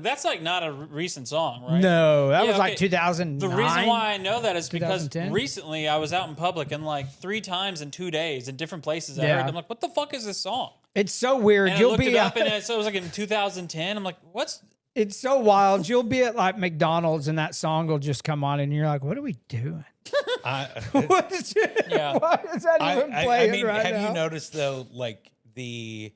that's like not a recent song, right? No, that was like 2009. The reason why I know that is because 2010? recently I was out in public and like 3 times in 2 days in different places. I heard. I'm like, what the fuck is this song? It's so weird. And I looked it up, and so it was like in 2010. I'm like, what's? It's so wild. You'll be at like McDonald's, and that song will just come on, and you're like, "What are we doing? What is it? Yeah. Why is that even playing I mean, right have now?" you noticed though, like the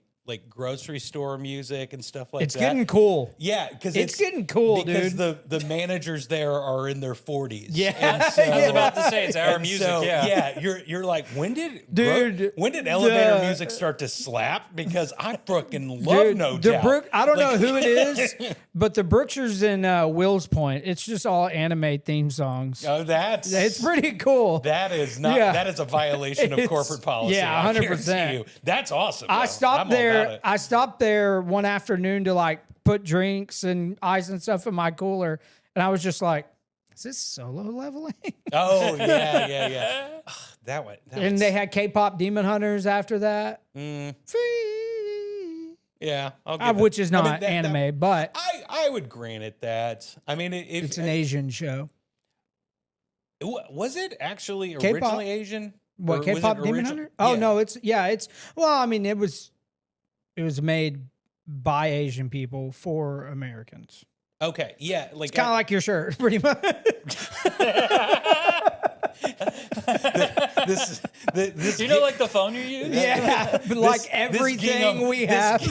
grocery store music and stuff like It's that? getting cool. Yeah, because It's getting cool, because dude. the managers there are in their 40s. Yeah. And so, I was about to say it's our and music. so, yeah. you're like, when did the- elevator music start to slap? Because I fucking love No Doubt. I don't know who it is, but the Brookshires in Will's Point, it's just all anime theme songs. Oh, It's pretty cool. That is not. Yeah. That is a violation of corporate policy. Yeah, I 100%. guarantee you. That's awesome. I though. stopped I'm all there. about it. I stopped there one afternoon to like put drinks and ice and stuff in my cooler, and I was just like, "Is this solo leveling?" Oh yeah. Ugh, that one. And they had K-pop Demon Hunters after that. Mm, Free. yeah, I'll give it. Which is not I mean, anime, but I would grant it that. I mean, it's an Asian show. Was it actually K-pop. originally Asian? What, Or was K-pop it Demon origi- Hunter? Oh Yeah. no, it's well, I mean, it was made by Asian people for Americans. Okay, yeah, like It's kind of like your shirt, pretty much. this. You know, like the phone you use. Yeah, but like everything we have.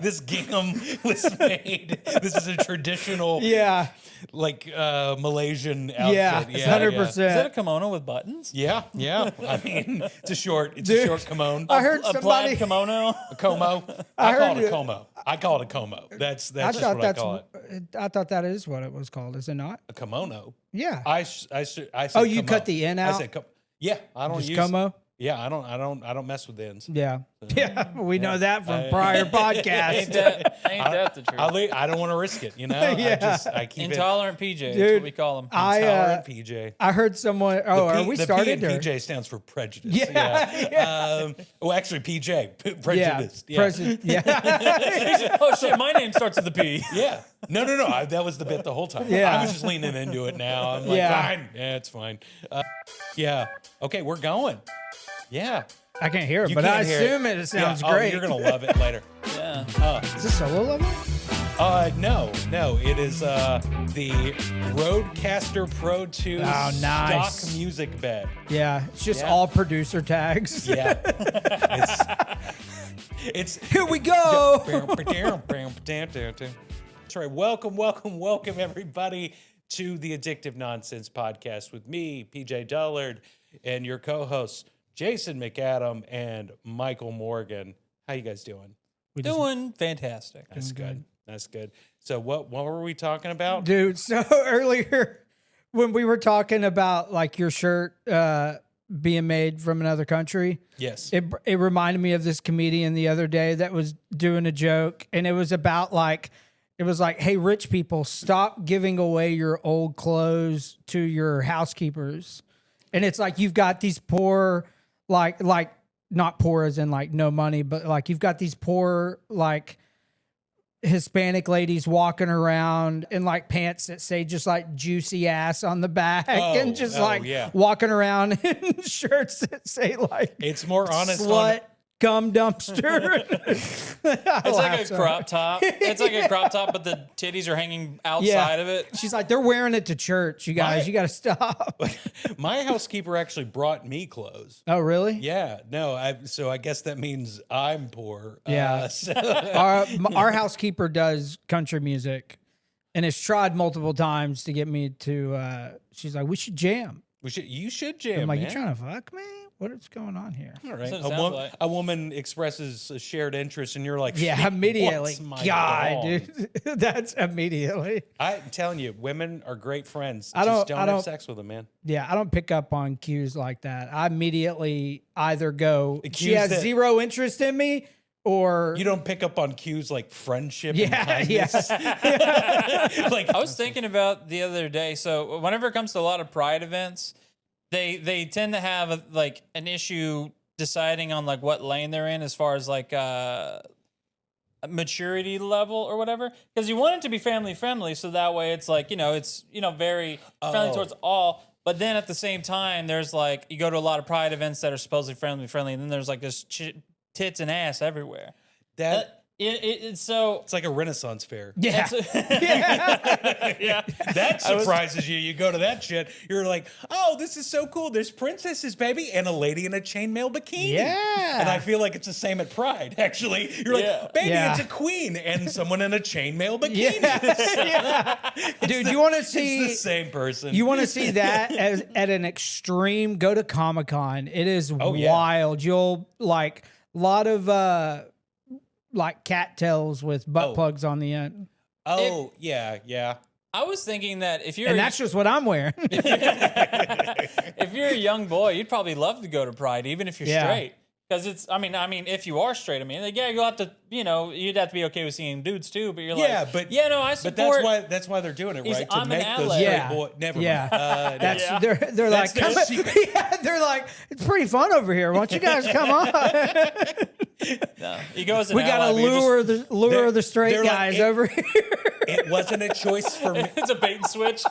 This gingham was made. This is a traditional, Yeah, like Malaysian outfit. yeah, Yeah, 100%. Is that a kimono with buttons? Yeah. I mean, it's a short kimono. I heard A somebody. plaid kimono. A como. I call it a como. I call it a como. That's just what I call it. I thought that is what it was called. Is it not? A kimono. Yeah. I said Oh, you como. cut the N out? I said yeah. I don't Just use como. Yeah, I don't mess with ends. Yeah. Yeah. We know that from prior podcasts. Ain't that the truth? I don't want to risk it. You know. Yeah. I keep Intolerant PJ. That's Dude, what we call them. intolerant PJ. I heard someone. Oh, are we the started? P in or- PJ stands for prejudice. Yeah. Well, actually, PJ, Yeah. prejudice. Yeah. President. Yeah. Oh shit, my name starts with a P. Yeah. No. That was the bit the whole time. Yeah. I was just leaning into it now. I'm like, Yeah. fine. Yeah, it's fine. Yeah. Okay, we're going. Yeah. I can't hear it, You but I can't hear assume it sounds Yeah. great. Oh, you're going to love it later. Yeah. Is this solo level? No. It is the Rodecaster Pro 2 nice. stock music bed. Yeah. It's just Yeah. all producer tags. Yeah. it's Here we go. That's right. Welcome, everybody, to the Addictive Nonsense Podcast with me, PJ Dillard, and your co-hosts, Jason McAdam and Michael Morgan. How you guys doing? Doing fantastic. That's good. That's good. So what were we talking about? Dude, so earlier when we were talking about like your shirt being made from another country, Yes. it reminded me of this comedian the other day that was doing a joke, and it was about like, hey, rich people, stop giving away your old clothes to your housekeepers. And it's like you've got these poor, like not poor as in like no money, but like you've got these poor like Hispanic ladies walking around in like pants that say just like juicy ass on the back and just yeah. walking around in shirts that say like It's more honest. slut cum dumpster. It's like a crop top. It's like a crop top, but the titties are hanging outside of it. She's like, they're wearing it to church. You guys, you got to stop. My housekeeper actually brought me clothes. Oh, really? Yeah, no, so I guess that means I'm poor. Yeah. Our housekeeper does country music and has tried multiple times to get me to, she's like, we should jam. You should jam. I'm like, man. you trying to fuck me? What is going on here? All right. That's what it sounds like. A woman expresses a shared interest, and you're like, Yeah, "She immediately. wants my God, dog." dude. That's immediately. I'm telling you, women are great friends. I Just don't- don't have sex with them, man. Yeah, I don't pick up on cues like that. I immediately either go, she cues has that- zero interest in me, or You don't pick up on cues like friendship and yeah, kindness. yeah. Like, I was thinking about the other day. So whenever it comes to a lot of pride events, they tend to have like an issue deciding on like what lane they're in as far as like maturity level or whatever, because you want it to be family friendly, so that way it's like, it's very friendly towards all. But then at the same time, there's like, you go to a lot of pride events that are supposedly friendly, and then there's like this tits and ass everywhere. It's like a Renaissance fair. Yeah. Yeah. That surprises you. You go to that shit. You're like, oh, this is so cool. There's princesses, baby, and a lady in a chainmail bikini. Yeah. And I feel like it's the same at Pride, actually. You're like, baby, it's a queen and someone in a chainmail bikini. Yeah. Dude, you want to see... It's the same person. You want to see that at an extreme? Go to Comic-Con. It is wild. You'll like a lot of... like cattails with butt plugs on the end. Oh, yeah. I was thinking that if you're... And that's just what I'm wearing. If you're a young boy, you'd probably love to go to Pride, even if you're straight. Because it's, I mean, if you are straight, like, you'll have to, you'd have to be okay with seeing dudes too. But you're like, I support. But that's why they're doing it, right? I'm to make an those ally. straight boy. Never mind. They're like, their secret. they're like, it's pretty fun over here. Why don't you guys come on? No, you go as an we got to ally, lure the straight guys over here. It wasn't a choice for me. It's a bait and switch.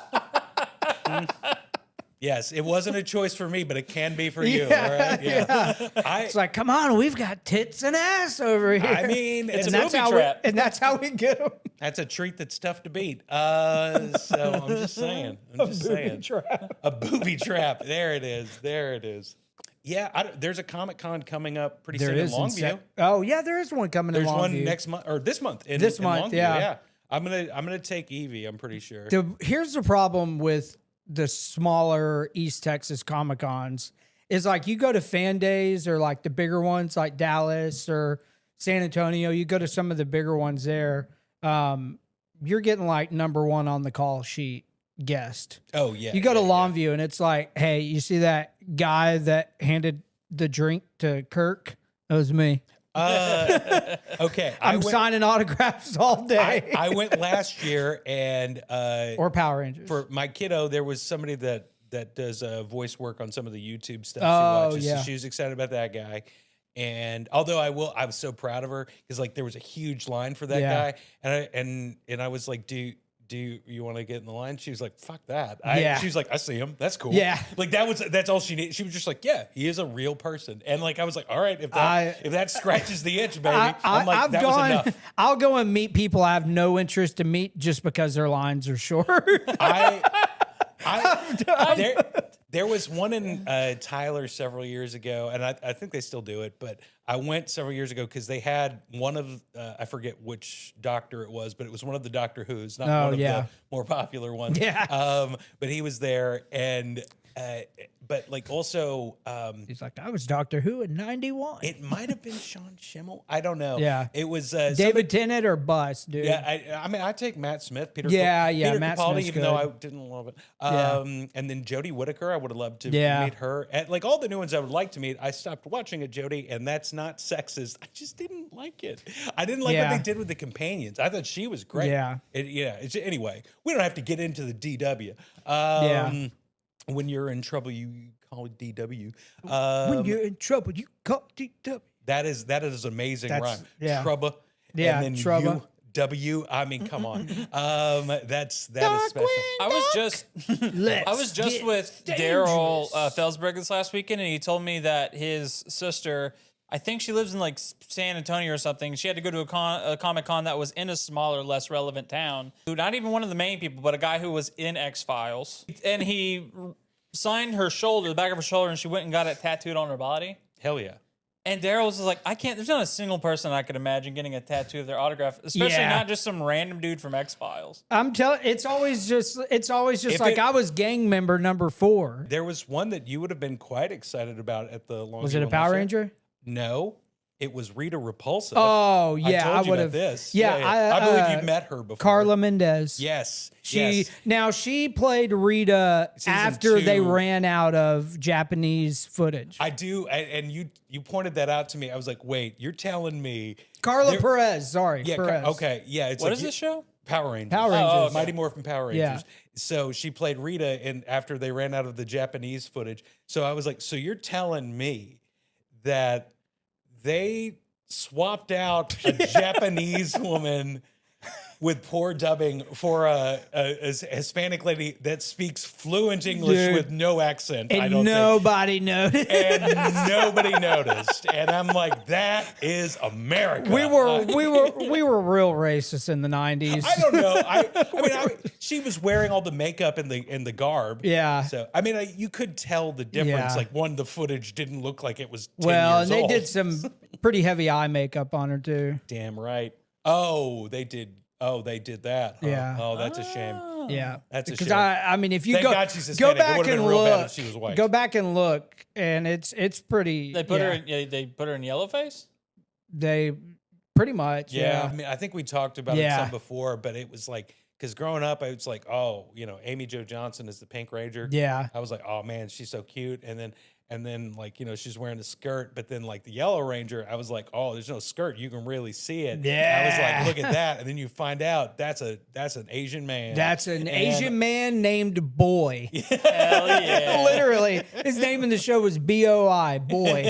Yes, it wasn't a choice for me, but it can be for you. All right? It's like, come on, we've got tits and ass over here. I mean, it's a that's booby how trap. and that's how we get them. That's a treat that's tough to beat. So I'm just saying. A booby trap. There it is. Yeah, there's a Comic-Con coming up pretty soon in Longview. There is one coming in Longview. There's one next month or this month. In Longview. Yeah. I'm gonna take Evie. I'm pretty sure. Here's the problem with the smaller East Texas Comic-Cons is like you go to fan days or like the bigger ones like Dallas or San Antonio. You go to some of the bigger ones there. You're getting like number one on the call sheet guest. Oh yeah. You go to Longview and it's like, hey, you see that guy that handed the drink to Kirk? That was me. Okay. I'm signing autographs all day. I went last year and or Power Rangers. For my kiddo, there was somebody that does voice work on some of the YouTube stuff she watches. Yeah. So she was excited about that guy. And although I was so proud of her because like there was a huge line for that guy, and I was like, do you want to get in the line? She was like, fuck that. She was like, I see him. That's cool. Yeah. Like that's all she needed. She was just like, yeah, he is a real person. And like, I was like, all right, if that scratches the itch, baby, I'm like, that was enough. I'll go and meet people I have no interest to meet just because their lines are short. There was one in Tyler several years ago, and I think they still do it, but I went several years ago because they had one of, I forget which doctor it was, but it was one of the Doctor Who's, not one of the more popular ones. Yeah. But he was there, and but like also, he's like, I was Doctor Who in '91. It might have been Sean Schimmel. I don't know. Yeah, it was David Tennant or bust, dude. Yeah, I mean, I take Matt Smith, Peter Matt Capaldi, Smith's even good. though I didn't love it. And then Jodie Whittaker, I would have loved to meet her. And like all the new ones I would like to meet, I stopped watching it, Jodie, and that's not sexist. I just didn't like it. I didn't like what they did with the companions. I thought she was great. Anyway, we don't have to get into the DW. When you're in trouble, you call it DW. When you're in trouble, you call DW. That is amazing rhyme. Yeah. Trouble. Yeah, and then trouble. W. I mean, come on. That is special. I was just with Daryl Felsberg this last weekend, and he told me that his sister, I think she lives in like San Antonio or something. She had to go to a Comic-Con that was in a smaller, less relevant town. Not even one of the main people, but a guy who was in X-Files. And he signed her shoulder, the back of her shoulder, and she went and got it tattooed on her body. Hell yeah. And Daryl was like, there's not a single person I could imagine getting a tattoo of their autograph, especially not just some random dude from X-Files. I'm telling, it's always just like I was gang member number 4. There was one that you would have been quite excited about at the Longview. Was it a Power Ranger? No. It was Rita Repulsa. Oh yeah, I would have this. Yeah, I believe you've met her before. Carla Mendez. Yes, she played Rita after they ran out of Japanese footage. I do, and you pointed that out to me. I was like, wait, you're telling me Carla Perez? Sorry, yeah, Perez. Okay, yeah. It's what like, is this show? Power Rangers. Power Rangers. Mighty Morphin Power Rangers. Yeah. So she played Rita, and after they ran out of the Japanese footage, so I was like, so you're telling me that they swapped out a Japanese woman with poor dubbing for a Hispanic lady that speaks fluent English Dude. with no accent. I And don't nobody noticed. think. And nobody noticed. And I'm like, that is America. We were real racist in the 90s. I don't know. I mean, she was wearing all the makeup and the garb. Yeah. So I mean, you could tell the difference. Yeah. Like the footage didn't look like it was 10 Well, years and they old. did some pretty heavy eye makeup on her too. Damn right. Oh, they did. Oh, they did that. Huh? Yeah. Oh, that's a shame. Yeah, That's a because shame. I mean, if you Thank go God she's go Hispanic. It back would've and been real bad look, if she was white. go back and look, and it's pretty. They put her in, they put her in yellowface. They pretty much. Yeah, Yeah, I mean, I think we talked about it Yeah. some before, but it was like because growing up, I was like, oh, Amy Jo Johnson is the Pink Ranger. yeah. I was like, oh man, she's so cute, and then like she's wearing a skirt, but then like the Yellow Ranger, I was like, oh, there's no skirt, you can really see it. Yeah. I was like, look at that, and then you find out that's an Asian man. That's an And- Asian man named Boy. Hell yeah! Literally, his name in the show was Boi, Boy.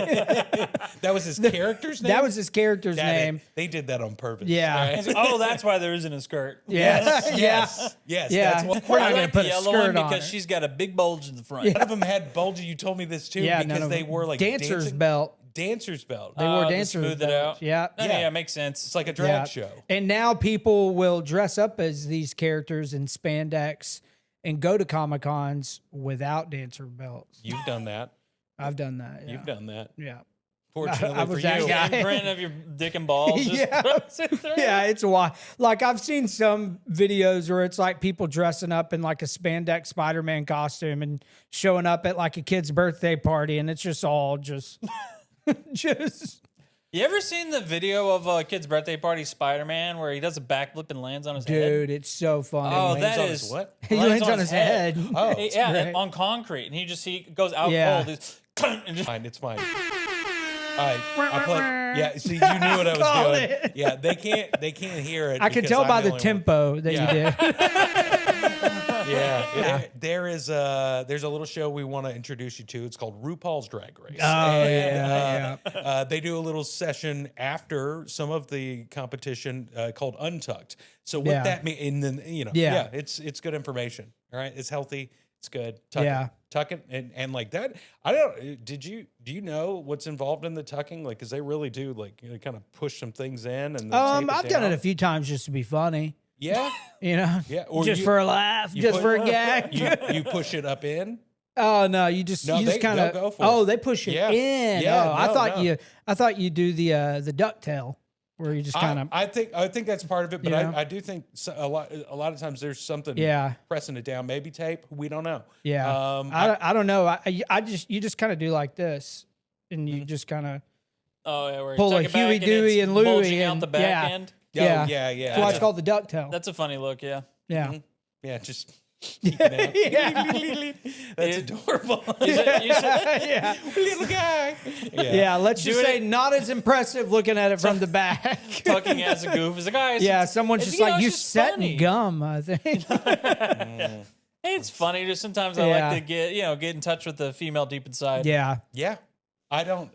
That was his character's name. That was his character's That- name. They did that on purpose. Yeah. right? Oh, that's why there isn't a skirt. Yes, Yes. yeah. That's what. We're I not gonna like put the a yellow skirt one on because her. she's got a big bulge in the front. None of them had bulges. You told me this too. Yeah, none because of they them. wore like dancer's dancing- belt. Dancer's belt. They wore To dancer's smooth it belts. out. Yeah. Yeah, Yeah. makes sense. It's like a drag Yeah. show. And now people will dress up as these characters in spandex and go to Comic Cons without dancer belts. You've done that. I've done that. Yeah. You've done that. Yeah. Fortunately I for was you. that guy. Imprint of your dick and balls. Just Yeah. Yeah, it's wild. Like I've seen some videos where it's like people dressing up in like a spandex Spider-Man costume and showing up at like a kid's birthday party, and it's just all just You ever seen the video of a kid's birthday party Spider-Man where he does a backflip and lands on his head? dude, it's so funny. Oh, Lands that on is his what? he lands on his head. Oh, Yeah, great. on concrete, and he goes out Yeah. cold. He's, and just, fine. It's fine. All right, I play. Yeah, see, you knew what I was Called doing. it. Yeah, they can't hear it. I can because tell I'm by the only one. tempo that Yeah. you did. Yeah, there's a little show we want to introduce you to. It's called RuPaul's Drag Race. Oh, And, yeah. they do a little session after some of the competition called Untucked. So what Yeah. that means, and then Yeah. it's good information. All right, it's healthy, it's good. Yeah. Tuck it, and like that. I don't. Do you know what's involved in the tucking? Like, because they really do like kind of push some things in and then tape I've done down. it a few times just to be funny. Yeah, You know, yeah. Or just you- for a laugh, you just put- for a gag. you push it up in. Oh no, you just No, you just kind they'll of go for oh it. they push it Yeah. in. Yeah, Oh, I no, thought no. I thought you do the duck tail where you just kind of I think that's part of it, but You know? I do think a lot of times there's something Yeah. pressing it down. Maybe tape. We don't know. yeah. I don't know. I just you just kind of do like this, and you just kind of oh yeah, where you Pull tuck a it back Huey, and Dewey, it's and Louie bulging out and- the back yeah. end. yeah. yeah. That's why it's called the duck tail. That's a funny look. Yeah. Yeah. Yeah, just Yeah. that's adorable. You said, yeah. Little guy. Yeah. Let's just Doing say it- not as impressive looking at it from the back. tucking as a goof. As a guy, Yeah, someone's just like, you it's just set funny. in gum, I think. It's funny. Just sometimes I Yeah. like to get in touch with the female deep inside. Yeah. Yeah. I don't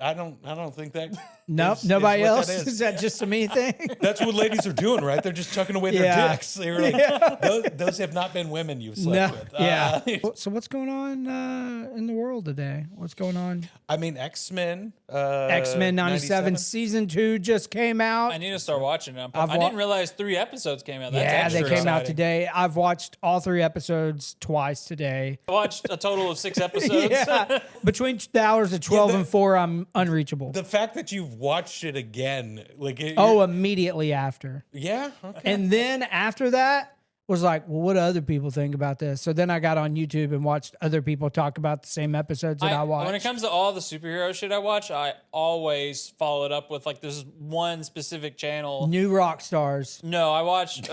think that. Nope. is Nobody what else. that is. Is that just a me thing? That's what ladies are doing, right? They're just tucking away their Yeah. dicks. They're like, those have not been women you've slept with. Yeah. So what's going on in the world today? What's going on? I mean, X-Men. X-Men 97 season 2 just came out. I need to start watching it. I've I didn't realize 3 episodes came out. That's Yeah, they extra came out exciting. today. I've watched all 3 episodes twice today. I watched a total of 6 episodes. Yeah. Between the hours of 12 and 4, I'm unreachable. The fact that you've watched it again, like, Immediately after. yeah, okay. And then after that was like, well, what do other people think about this? So then I got on YouTube and watched other people talk about the same episodes that I watched. When it comes to all the superhero shit I watch, I always follow it up with like this one specific channel. New rock stars. No, I watched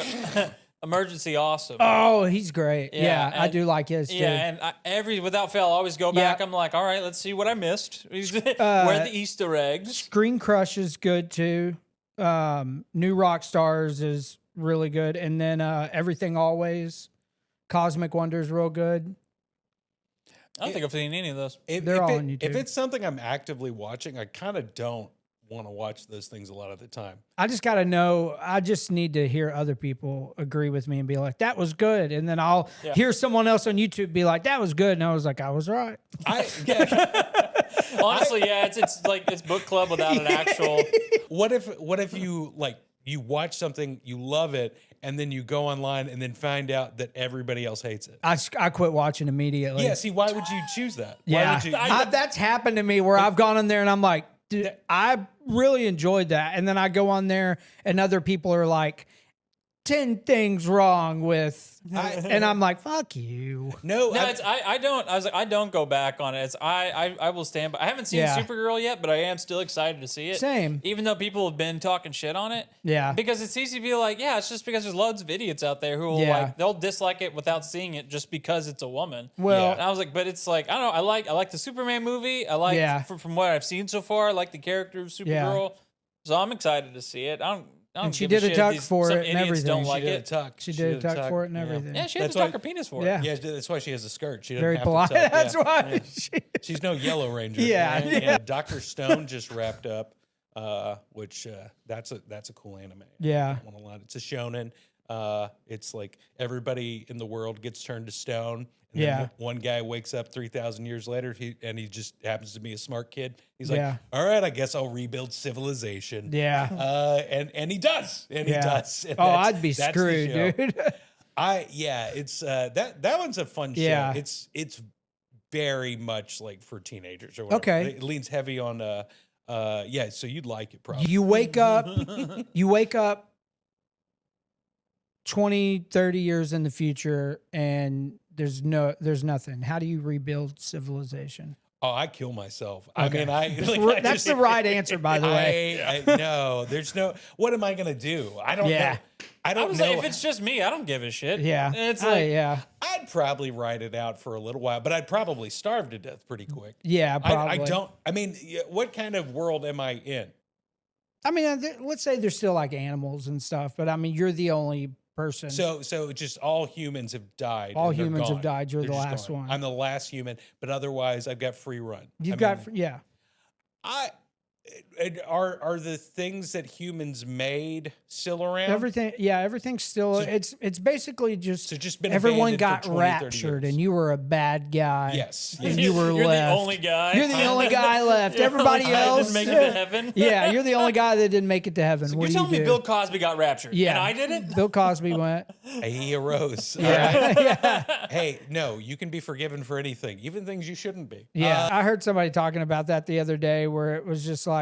Emergency Awesome. Oh, he's great. Yeah, I and- do like his too. Yeah, and without fail, I always go back. Yeah. I'm like, all right, let's see what I missed. Where are the Easter eggs? Screen Crush is good too. New Rock Stars is really good. And then Everything Always. Cosmic Wonder is real good. I don't think I've seen any of those. They're all on YouTube. If it's something I'm actively watching, I kind of don't want to watch those things a lot of the time. I just got to know. I just need to hear other people agree with me and be like, that was good. And then I'll hear someone else on YouTube be like, that was good. And I was like, I was right. Honestly, it's like it's book club without an actual. What if you like you watch something, you love it, and then you go online and then find out that everybody else hates it? I quit watching immediately. Yeah. See, why would you choose that? Yeah. Why would you? That's happened to me where I've gone in there and I'm like, dude, I really enjoyed that. And then I go on there and other people are like, 10 things wrong with, and I'm like, fuck you. No, I don't go back on it. It's I will stand by. I haven't seen Supergirl yet, but I am still excited to see it. Same. Even though people have been talking shit on it. Yeah. Because it's easy to be like, yeah, it's just because there's loads of idiots out there who will like they'll dislike it without seeing it just because it's a woman. Well, and I was like, but it's like I don't know. I like the Superman movie. I like from what I've seen so far. I like the character of Supergirl. So I'm excited to see it. I don't and she did a tuck for it and everything. Don't like she it. She did a tuck for it and everything. Yeah, she had to tuck her penis for it. Yeah, that's why she has a skirt. She doesn't Very have polite. to tuck. That's why. She's no Yellow Ranger. Yeah. Dr. Stone just wrapped up, which that's a cool anime. Yeah. I want to lie. It's a shonen. It's like everybody in the world gets turned to stone. And then one guy wakes up 3,000 years later, and he just happens to be a smart kid. He's like, all right, I guess I'll rebuild civilization. Yeah. And he does. And he does. And I'd be screwed, dude. It's that one's a fun show. It's very much like for teenagers or whatever. Okay. It leans heavy on so you'd like it probably. You wake up 20, 30 years in the future and there's nothing. How do you rebuild civilization? Oh, I kill myself. Okay. I mean, that's the right answer, by the way. No, there's no. What am I gonna do? I don't know. I don't know. Like, if it's just me, I don't give a shit. Yeah, and it's like, I'd probably ride it out for a little while, but I'd probably starve to death pretty quick. Yeah, probably. I don't. I mean, what kind of world am I in? I mean, let's say there's still like animals and stuff, but I mean, you're the only person. So just all humans have died. All humans have died. You're the last one. I'm the last human, but otherwise I've got free run. Are the things that humans made still around? Everything's still. It's basically just. Been everyone got raptured, and you were a bad guy. Yes, and you were you're left. the only guy. You're the only guy left. Everybody else didn't make it to heaven. Yeah, you're the only guy that didn't make it to heaven. So you're telling me Bill Cosby got raptured? Yeah, and I didn't. Bill Cosby went. He arose. Yeah. Hey, no, you can be forgiven for anything, even things you shouldn't be. Yeah, I heard somebody talking about that the other day, where it was just like.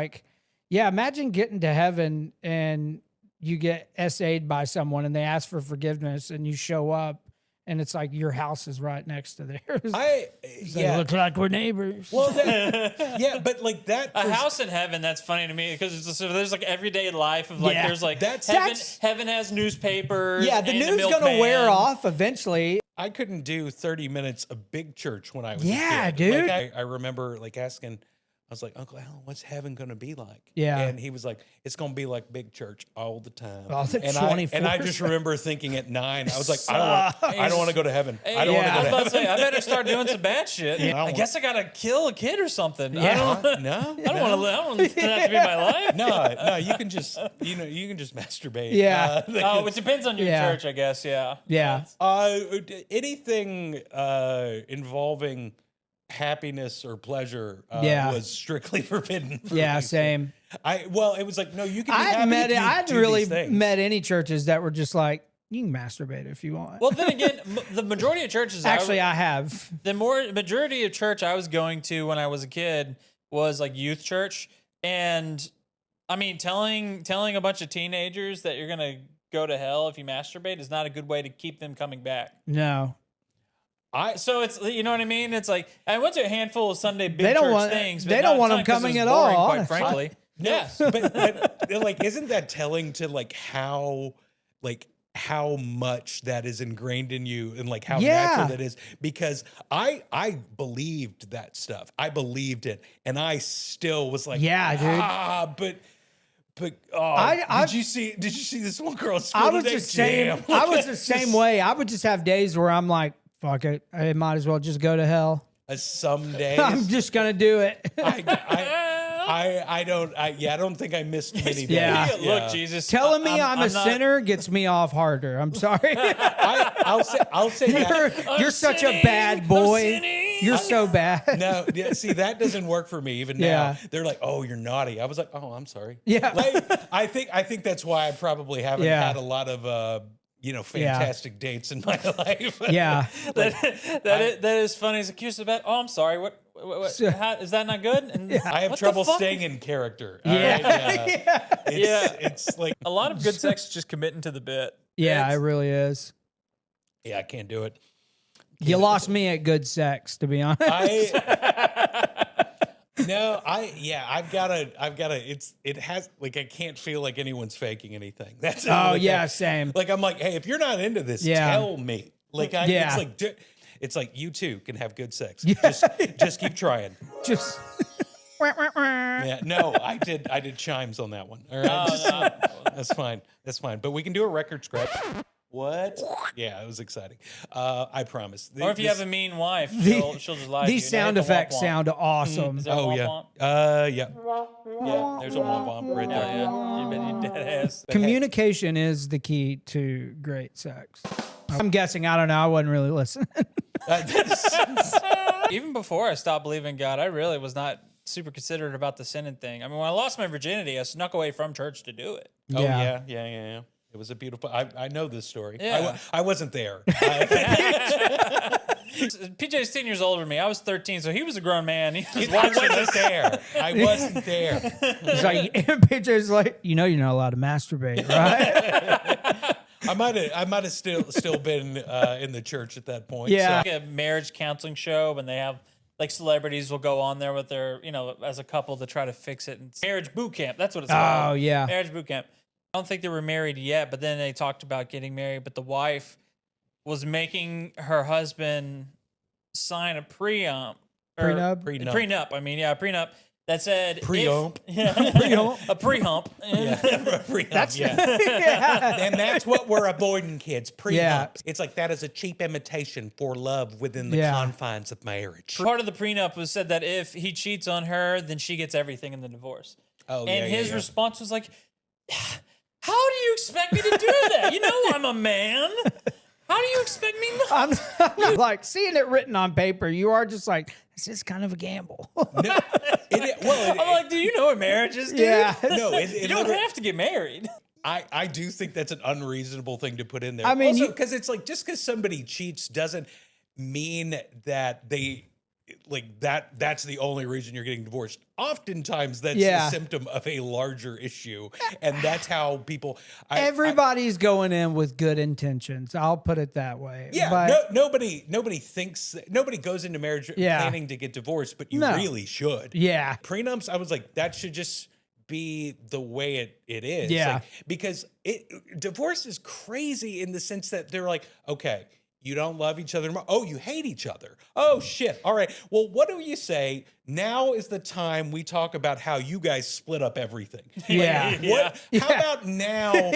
Yeah, imagine getting to heaven and you get SA'd by someone and they ask for forgiveness and you show up and it's like your house is right next to theirs. It looks like we're neighbors. Well, but like that. A house in heaven, that's funny to me because there's like everyday life of like there's like heaven has newspapers. Yeah, the news gonna wear off eventually. I couldn't do 30 minutes of big church when I was a kid. Dude. Like, I remember like asking. I was like, Uncle Alan, what's heaven going to be like? Yeah. And he was like, it's going to be like big church all the time. And I just remember thinking at 9, I was like, I don't want to go to heaven. I don't want to go to heaven. I was about to say, I better start doing some bad shit. I guess I got to kill a kid or something. No. I don't want that to be my life. No, you can just, you can just masturbate. Yeah. It depends on your church, I guess. Yeah. Yeah. Anything involving happiness or pleasure was strictly forbidden. Same. It was like, no, you can. I hadn't really met any churches that were just like, you can masturbate if you want. Well, then again, the majority of churches. Actually, I have. The majority of church I was going to when I was a kid was like youth church, and I mean, telling a bunch of teenagers that you're gonna go to hell if you masturbate is not a good way to keep them coming back. No. So it's, you know what I mean? It's like, I went to a handful of Sunday big church things. They don't want them coming at all, quite frankly. Yes. but like, isn't that telling to like how much that is ingrained in you and like how natural that is? Because I believed that stuff. I believed it. And I still was like, dude. Did you see this one girl at school I was the same. I was the same way. I would just have days where I'm like, fuck it, I might as well just go to hell. Some days I'm just gonna do it. I I don't think I missed many days. Yeah. Look, Jesus, Telling me I'm a not- sinner gets me off harder. I'm sorry. I'll say that. You're such a sinning. bad I'm boy. sinning. You're so bad. No, yeah, see, that doesn't work for me even now. Yeah. They're like, "Oh, you're naughty." I was like, "Oh, I'm sorry." Yeah. Like, I think that's why I probably haven't Yeah. had a lot of fantastic dates in my life. Yeah. that is funny. He's accused of that. Oh, I'm sorry. What So- how, is that not good? And I have what the trouble fuck? staying in character. all Yeah. right? Yeah. It's like, A lot of good sex is just committing to the bit. Yeah, it really is. yeah, I can't do it. You lost me at good sex, to be honest. I've gotta, it has, like, I can't feel like anyone's faking anything. That's Oh, like yeah, that. same. Like, I'm like, hey, if you're not into this, Yeah. tell me. Like, Yeah. it's like you too can have good sex. Yeah. Just keep trying. Just. Yeah, no, I did chimes on that one. All right, that's fine. That's fine. But we can do a record scratch. What? Yeah, it was exciting. I promise. Or if you have a mean wife, she'll just lie to you. These Hit sound the effects womp womp. sound awesome. Is there a Oh womp yeah. womp? Yeah. There's a womp womp right there. Yeah. You bet you dead ass. Communication is the key to great sex. I'm guessing. I don't know. I wasn't really listening. Even before I stopped believing in God, I really was not super considerate about the sinning thing. I mean, when I lost my virginity, I snuck away from church to do it. Oh yeah. It was a beautiful. I know this story. Yeah. I wasn't there. PJ's 10 years older than me. I was 13, so he was a grown man. He was I watching wasn't there. I wasn't there. It's like pictures like you're not allowed to masturbate, right? I might have still been in the church at that point. Yeah. like a marriage counseling show when they have like celebrities will go on there with their, as a couple to try to fix it. And marriage boot camp. That's what it's called. Oh, yeah. Marriage boot camp. I don't think they were married yet, but then they talked about getting married. But the wife was making her husband sign a prenup. Prenup. I mean, yeah, a prenup that said Pre-hump. a pre-hump. That's And that's what we're avoiding, kids. Pre-humps. Yeah. It's like that is a cheap imitation for love within the confines of marriage. Part of the prenup was said that if he cheats on her, then she gets everything in the divorce. Oh, and yeah, his yeah. response was like, "How do you expect me to do that? You know I'm a man. How do you expect me not?" I'm not like seeing it written on paper. You are just like, this is kind of a gamble. I'm like, do you know what marriage is, dude? Yeah. No, You don't have to get married. I do think that's an unreasonable thing to put in there. I mean, also, because it's like just because somebody cheats doesn't mean that they that's the only reason you're getting divorced. Oftentimes, that's a symptom of a larger issue, and that's how people. Everybody's going in with good intentions. I'll put it that way. Yeah, but nobody goes into marriage planning to get divorced, but you really should. Yeah. Prenups, I was like, that should just be the way it is. Yeah. Like, because divorce is crazy in the sense that they're like, okay, you don't love each other anymore. Oh, you hate each other. Oh, shit. All right. Well, what do you say? Now is the time we talk about how you guys split up everything. Yeah. How about now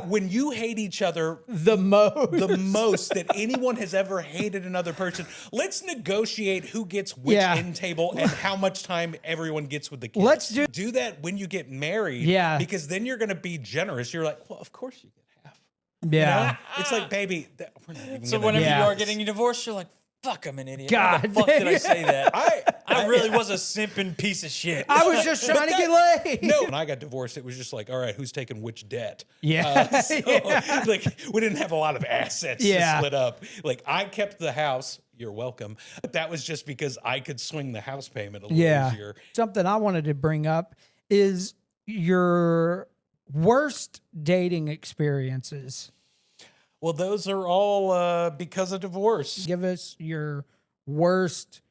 when you hate each other the most that anyone has ever hated another person, let's negotiate who gets which end table and how much time everyone gets with the kids. Let's do that when you get married. Yeah. Because then you're going to be generous. You're like, well, of course you get half. Yeah. You know? It's like, baby, we're not even So gonna whenever do you are this. getting a divorce, you're like, fuck, I'm an idiot. God Why the fuck did I say that? I really was a simping piece of shit. I was just trying to get laid. No, when I got divorced, it was just like, all right, who's taking which debt? Yeah. Like, we didn't have a lot of assets to split up. Like, I kept the house. You're welcome. But that was just because I could swing the house payment a little easier. Something I wanted to bring up is your worst dating experiences. Well, those are all because of divorce. Give us your worst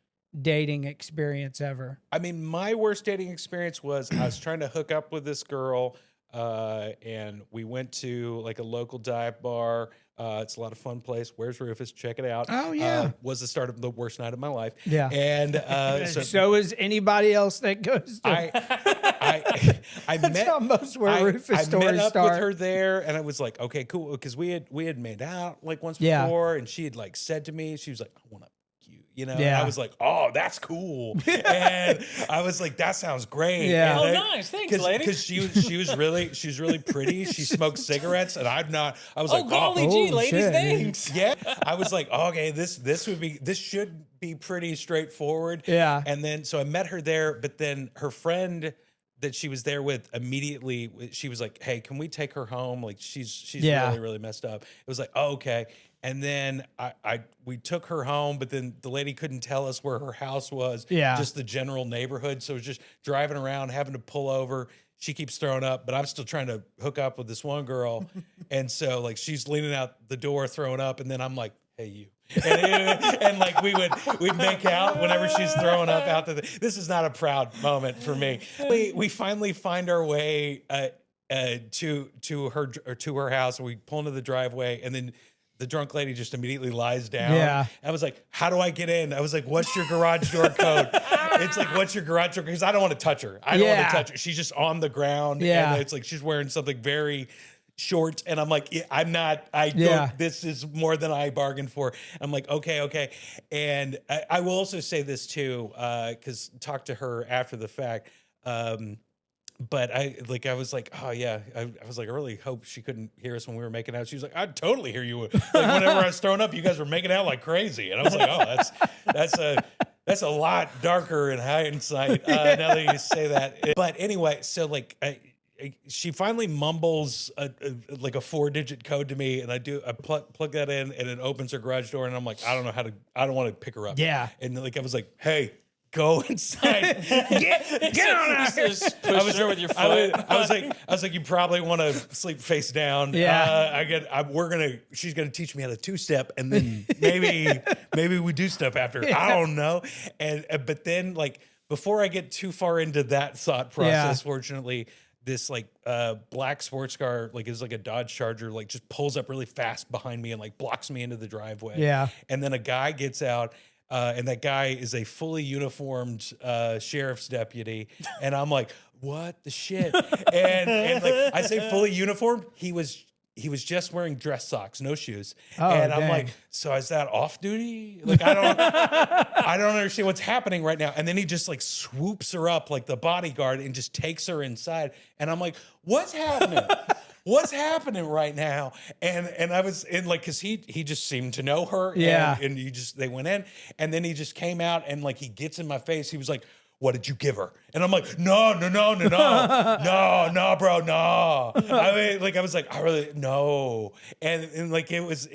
dating experience ever. I mean, my worst dating experience was I was trying to hook up with this girl, and we went to like a local dive bar. It's a lot of fun place. Where's Rufus? Check it out. Oh, yeah. Was the start of the worst night of my life. Yeah. And so is anybody else that goes to. I That's met how most where Rufus I stories met up start. with her there, and I was like, okay, cool, because we had made out like once Yeah. before, and she had like said to me, she was like, I want to you And I was like, oh, that's cool. And I was like, that sounds great. Yeah. And Nice. Thanks, lady. Because she was really pretty. She smoked cigarettes, and I was like, golly gee, ladies, thanks. yeah. I was like, okay, this should be pretty straightforward. Yeah. And then so I met her there, but then her friend that she was there with immediately, she was like, hey, can we take her home? Like she's really, really messed up. It was like, oh, okay. And then we took her home, but then the lady couldn't tell us where her house was. Yeah. Just the general neighborhood. So it was just driving around, having to pull over. She keeps throwing up, but I'm still trying to hook up with this one girl. And so like she's leaning out the door throwing up, and then I'm like, hey, you. And like we'd make out whenever she's throwing up out there. This is not a proud moment for me. We finally find our way to her house, and we pull into the driveway, and then the drunk lady just immediately lies down. Yeah. I was like, how do I get in? I was like, what's your garage door code? It's like, what's your garage door? Because I don't want to touch her. I don't want to touch her. She's just on the ground. Yeah. And it's like she's wearing something very short, and I'm like, this is more than I bargained for. I'm like, okay. And I will also say this too, because talked to her after the fact. But I was like, oh yeah, I was like, I really hope she couldn't hear us when we were making out. She was like, I'd totally hear you. Like whenever I was throwing up, you guys were making out like crazy, and I was like, oh, that's a lot darker in hindsight now that you say that. But anyway, so like she finally mumbles like a 4-digit code to me, and I plug that in, and it opens her garage door, and I'm like, I don't want to pick her up. Yeah. And like I was like, hey, go inside. Get on out. Just push her with your foot. I was like, you probably want to sleep face down. Yeah. She's gonna teach me how to 2-step, and then maybe we do stuff after. I don't know. And but then like before I get too far into that thought process, fortunately, this like black sports car, like is like a Dodge Charger, like just pulls up really fast behind me and like blocks me into the driveway. Yeah. And then a guy gets out. And that guy is a fully uniformed sheriff's deputy. And I'm like, what the shit? and like I say fully uniformed, he was just wearing dress socks, no shoes. Oh, and I'm dang. like, so is that off duty? Like I don't understand what's happening right now. And then he just like swoops her up like the bodyguard and just takes her inside. And I'm like, what's happening? What's happening right now? And I was in like, cause he just seemed to know her. Yeah. And they went in, and then he just came out, and like, he gets in my face. He was like, what did you give her? And I'm like, no, bro, no. I mean, like, I was like, I really, no. And like, it was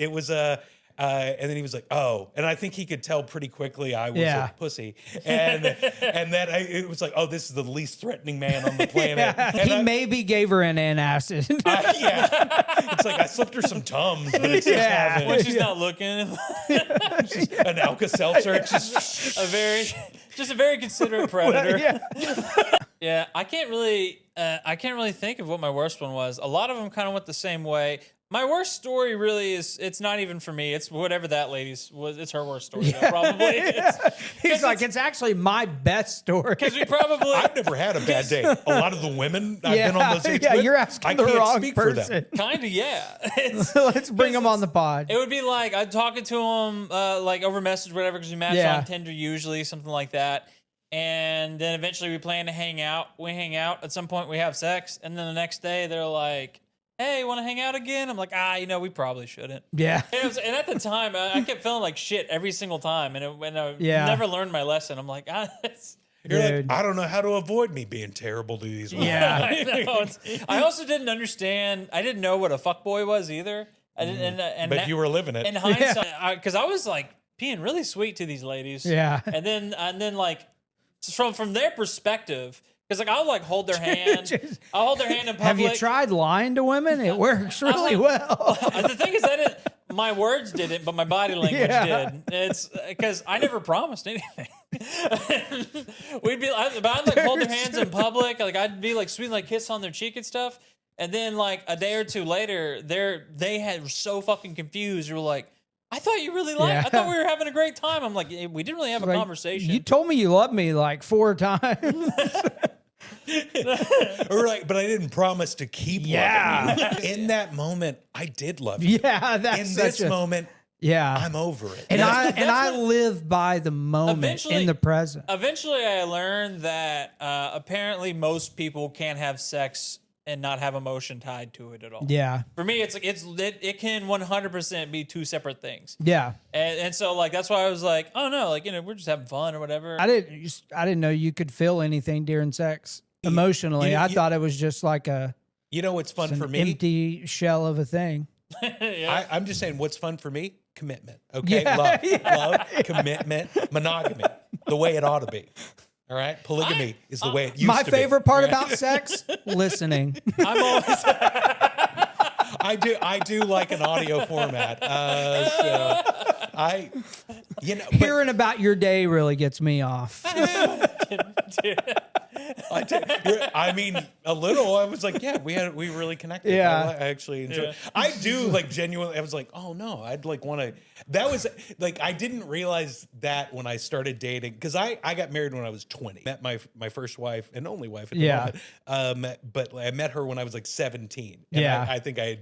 and then he was like, oh, and I think he could tell pretty quickly I was a pussy. And then it was like, oh, this is the least threatening man on the planet. And He maybe gave her an antacid. It's like I slipped her some Tums, but it's just when she's not looking. an Alka-Seltzer. It's just a very considerate predator. Yeah, I can't really think of what my worst one was. A lot of them kind of went the same way. My worst story really it's not even for me. It's whatever that lady's was. It's her worst story, though, probably. He's like, it's actually my best story. Because we probably... I've never had a bad day. A lot of the women I've been on those dates with, you're asking the wrong person. Kind of, yeah. Let's bring him on the pod. It would be like, I'm talking to him like over message, whatever, because we match on Tinder usually, something like that. And then eventually we plan to hang out. We hang out. At some point we have sex. And then the next day they're like, hey, want to hang out again? I'm like, we probably shouldn't. Yeah. And at the time, I kept feeling like shit every single time. And I never learned my lesson. I'm like, you're like, I don't know how to avoid me being terrible to these women. Yeah. I know. I also didn't understand. I didn't know what a fuckboy was either. I didn't. But you were living it. In hindsight, because I was like being really sweet to these ladies. Yeah. And then like from their perspective, because like I'll like hold their hand. I'll hold their hand in public. Have you tried lying to women? It works really well. The thing is that my words didn't, but my body language did. It's because I never promised anything. I'd like hold their hands in public. Like I'd be like sweet, like kiss on their cheek and stuff. And then like a day or two later, they were so fucking confused. They were like, I thought you really liked. I thought we were having a great time. I'm like, we didn't really have a conversation. You told me you loved me like 4 times. Or like, but I didn't promise to keep loving you. In that moment, I did love you. Yeah, that's in this moment. Yeah. I'm over it. And I live by the moment in the present. Eventually, I learned that apparently most people can't have sex and not have emotion tied to it at all. Yeah. For me, it can 100% be two separate things. Yeah. And so like that's why I was like, oh no, like we're just having fun or whatever. I didn't know you could feel anything during sex emotionally. I thought it was just like you know what's fun for me? Empty shell of a thing. Yeah. I'm just saying what's fun for me? Commitment. Okay. Love, commitment, monogamy, the way it ought to be. All right. Polygamy is the way it used to be. My favorite part about sex, listening. I'm always I do like an audio format. Hearing about your day really gets me off. I mean, a little. I was like, yeah, we really connected. Yeah. I actually enjoyed. I do like genuinely. I was like, oh no, I'd like want to. That was like I didn't realize that when I started dating because I got married when I was 20. Met my first wife and only wife at the moment. But I met her when I was like 17. And I think I had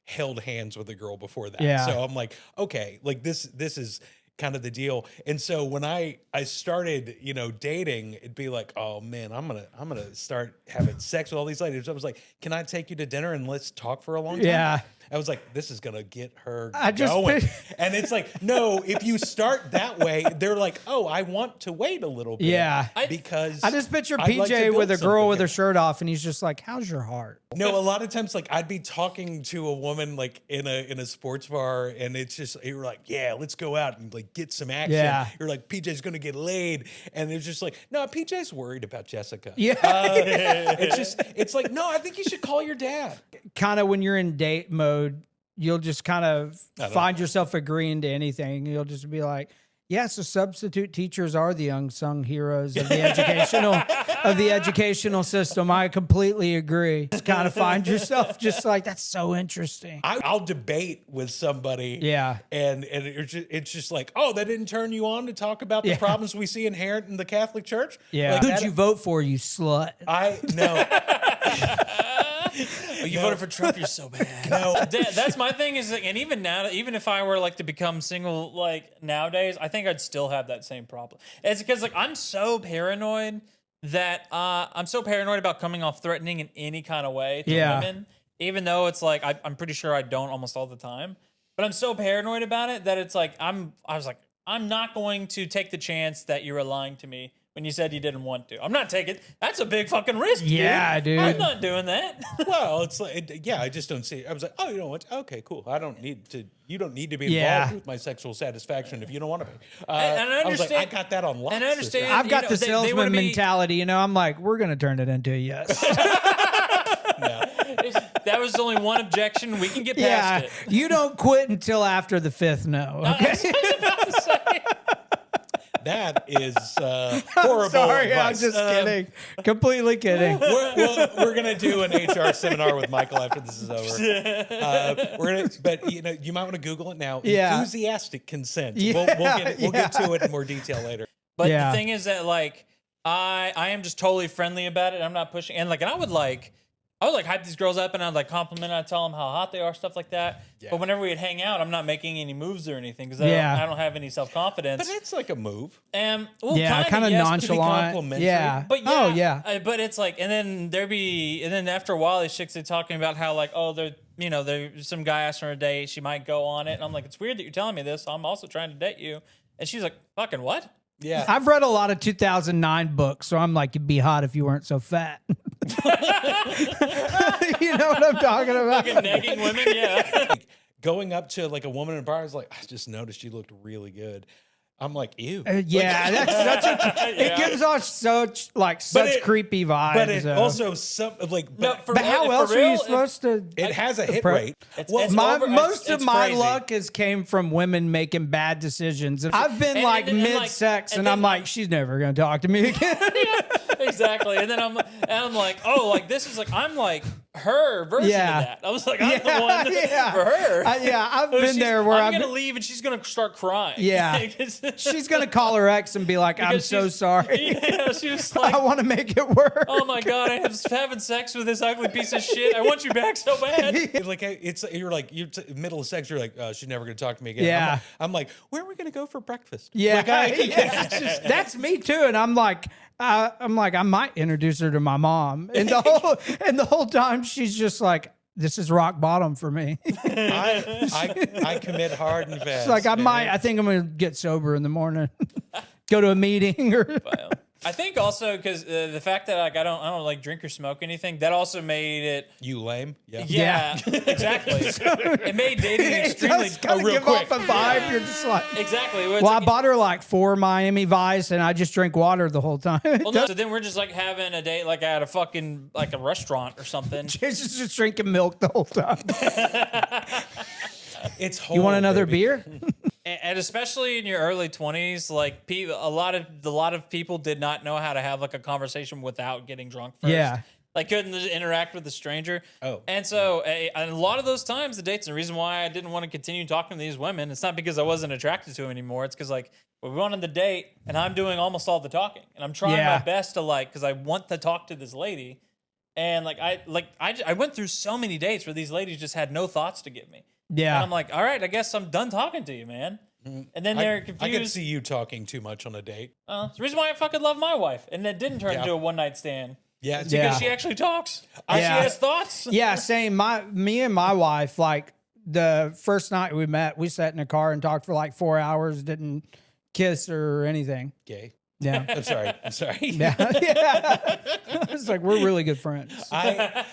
held hands with a girl before that. Yeah. So I'm like, okay, like this is kind of the deal. And so when I started, dating, it'd be like, oh man, I'm gonna start having sex with all these ladies. I was like, can I take you to dinner and let's talk for a long time? Yeah. I was like, this is gonna get her going. And it's like, no, if you start that way, they're like, oh, I want to wait a little bit. Yeah. Because I just picture I'd like to PJ build with a girl something with her here. shirt off, and he's just like, "How's your heart?" No, a lot of times, like I'd be talking to a woman like in a sports bar, and it's just you're like, yeah, let's go out and like get some action. Yeah. You're like, PJ's gonna get laid, and it's just like, no, PJ's worried about Jessica. Yeah. It's like, no, I think you should call your dad. Kind of when you're in date mode, you'll just kind of find yourself agreeing to anything. You'll just be like, yes, the substitute teachers are the unsung heroes of the educational system. I completely agree. Just kind of find yourself just like, that's so interesting. I'll debate with somebody. Yeah. And it's just like, oh, that didn't turn you on to talk about the problems we see inherent in the Catholic Church? Yeah. Like, Who'd you vote for, you slut? No. Oh, you voted for Trump, you're so bad. No. That's my thing is like, and even now, even if I were like to become single like nowadays, I think I'd still have that same problem. It's because like I'm so paranoid that I'm so paranoid about coming off threatening in any kind of way to women, even though it's like I'm pretty sure I don't almost all the time. But I'm so paranoid about it that it's like I'm not going to take the chance that you were lying to me when you said you didn't want to. I'm not taking. That's a big fucking risk. Yeah, dude. I'm not doing that. Well, it's like, I just don't see it. I was like, oh, you know what? Okay, cool. You don't need to be involved with my sexual satisfaction if you don't want to be. And I understand. was like, I got that on lock. And I understand. I've got the they salesman wanna be- mentality. I'm like, we're going to turn it into a yes. That was only one objection. We can get past it. You don't quit until after the fifth no. Okay. That is horrible. Sorry, I'm advice. just kidding. Completely kidding. We're gonna do an HR seminar with Michael after this is over. But you might want to Google it now. Yeah. Enthusiastic consent. Yeah. We'll get to it in more detail later. But the thing is that like I am just totally friendly about it. I'm not pushing, and I would hype these girls up and I'd compliment. I'd tell them how hot they are, stuff like that. Yeah. But whenever we'd hang out, I'm not making any moves or anything because I don't have any self confidence. But it's like a move. Kind of nonchalant. Yeah. But but it's like, and then after a while, these chicks are talking about how there's some guy asked her a date, she might go on it, and I'm like, it's weird that you're telling me this. I'm also trying to date you, and she's like, fucking what? Yeah. I've read a lot of 2009 books, so I'm like, you'd be hot if you weren't so fat. You know what I'm talking about? Fucking negging women, yeah. Going up to a woman in a bar, I was like, I just noticed you looked really good. I'm like, ew. That's such a. It gives off such creepy vibes. But it also But how else are you supposed to? It has a hit rate. Most of my luck has came from women making bad decisions. I've been mid-sex, and I'm like, she's never gonna talk to me again. Exactly. And then I'm like, oh, this is I'm her version of that. I was like, I'm the one for her. I've been there where I'm going to leave and she's going to start crying. Yeah. She's going to call her ex and be like, I'm so sorry. Yeah, she was like, I want to make it work. Oh my God, I was having sex with this ugly piece of shit. I want you back so bad. Like you're middle of sex. You're like, she's never going to talk to me again. Yeah. I'm like, where are we going to go for breakfast? Yeah. That's me too. And I'm like, I might introduce her to my mom. And the whole time she's just like, this is rock bottom for me. I commit hard and fast. It's like I think I'm gonna get sober in the morning, go to a meeting or. I think also because the fact that like I don't like drink or smoke anything, that also made it you lame. Yeah, exactly. It made dating extremely real give quick. Off a vibe. You're just like exactly. Well, I bought her like 4 Miami Vice, and I just drink water the whole time. Well, no, so then we're just like having a date like at a fucking like a restaurant or something. She's just drinking milk the whole time. It's whole, you want another beer? And especially in your early 20s, like a lot of people did not know how to have like a conversation without getting drunk first. Yeah. Like couldn't just interact with a stranger. Oh. And so and a lot of those times the dates, and the reason why I didn't want to continue talking to these women, it's not because I wasn't attracted to them anymore. It's because like we went on the date and I'm doing almost all the talking. And I'm trying my best to like, because I want to talk to this lady. And like I went through so many dates where these ladies just had no thoughts to give me. Yeah. And I'm like, all right, I guess I'm done talking to you, man. And then they're confused. I could see you talking too much on a date. It's the reason why I fucking love my wife. And it didn't turn into a one-night stand. Yeah. It's because she actually talks. She has thoughts. Yeah, same. Me and my wife, like the first night we met, we sat in a car and talked for like 4 hours, didn't kiss or anything. Gay. Yeah. I'm sorry. Yeah. It's like, we're really good friends. I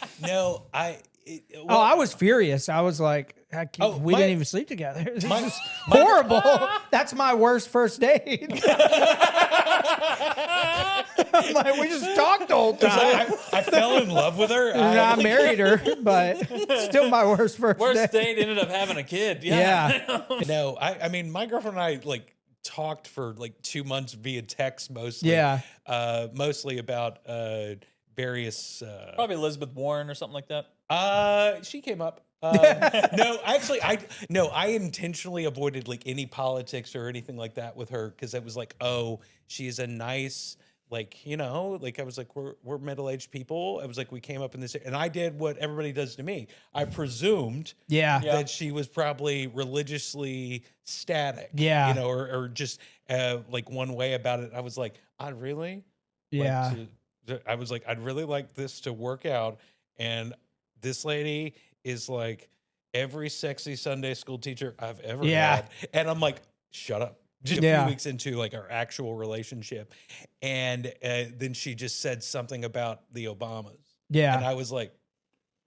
was furious. I was like, we didn't even sleep together. This is horrible. That's my worst first date. I'm like, we just talked the whole time. I fell in love with her. I married her, but still my worst Worst date ended up having a kid. Yeah. No, I mean, my girlfriend and I like talked for like 2 months via text mostly. Yeah. Mostly about various. Probably Elizabeth Warren or something like that. She came up. I intentionally avoided like any politics or anything like that with her because I was like, oh, she's a nice, like, like I was like, we're middle-aged people. I was like, we came up in this, and I did what everybody does to me. I presumed that she was probably religiously static, or just like one way about it. I was like, I'd really like I'd really like this to work out, and this lady is like every sexy Sunday school teacher I've ever had. And I'm like, shut up. Just a few weeks into like our actual relationship. And then she just said something about the Obamas. Yeah. And I was like,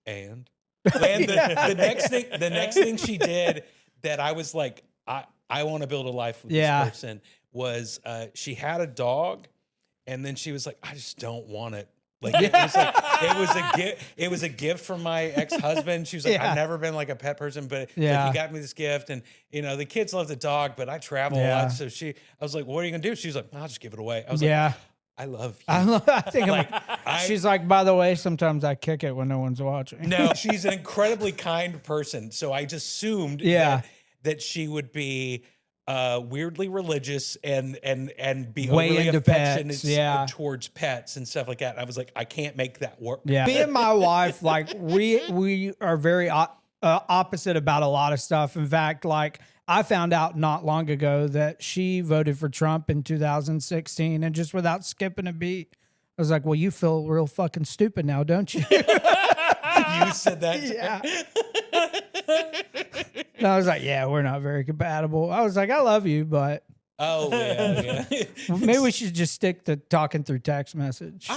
and the next thing she did that I was like, I want to build a life with this person was she had a dog. And then she was like, I just don't want it. Like it was a gift from my ex-husband. She was like, I've never been like a pet person, but like, he got me this gift, and the kids love the dog, but I travel a lot. So I was like, what are you gonna do? She was like, I'll just give it away. I was like, I love you. I think she's like, by the way, sometimes I kick it when no one's watching. No, she's an incredibly kind person. So I just assumed that she would be weirdly religious and be overly affectionate towards pets and stuff like that. I was like, I can't make that work. Yeah. Me and my wife, like we are very opposite about a lot of stuff. In fact, like I found out not long ago that she voted for Trump in 2016, and just without skipping a beat, I was like, well, you feel real fucking stupid now, don't you? You said that. Yeah. And I was like, yeah, we're not very compatible. I was like, I love you, but. Oh, yeah. Maybe we should just stick to talking through text message.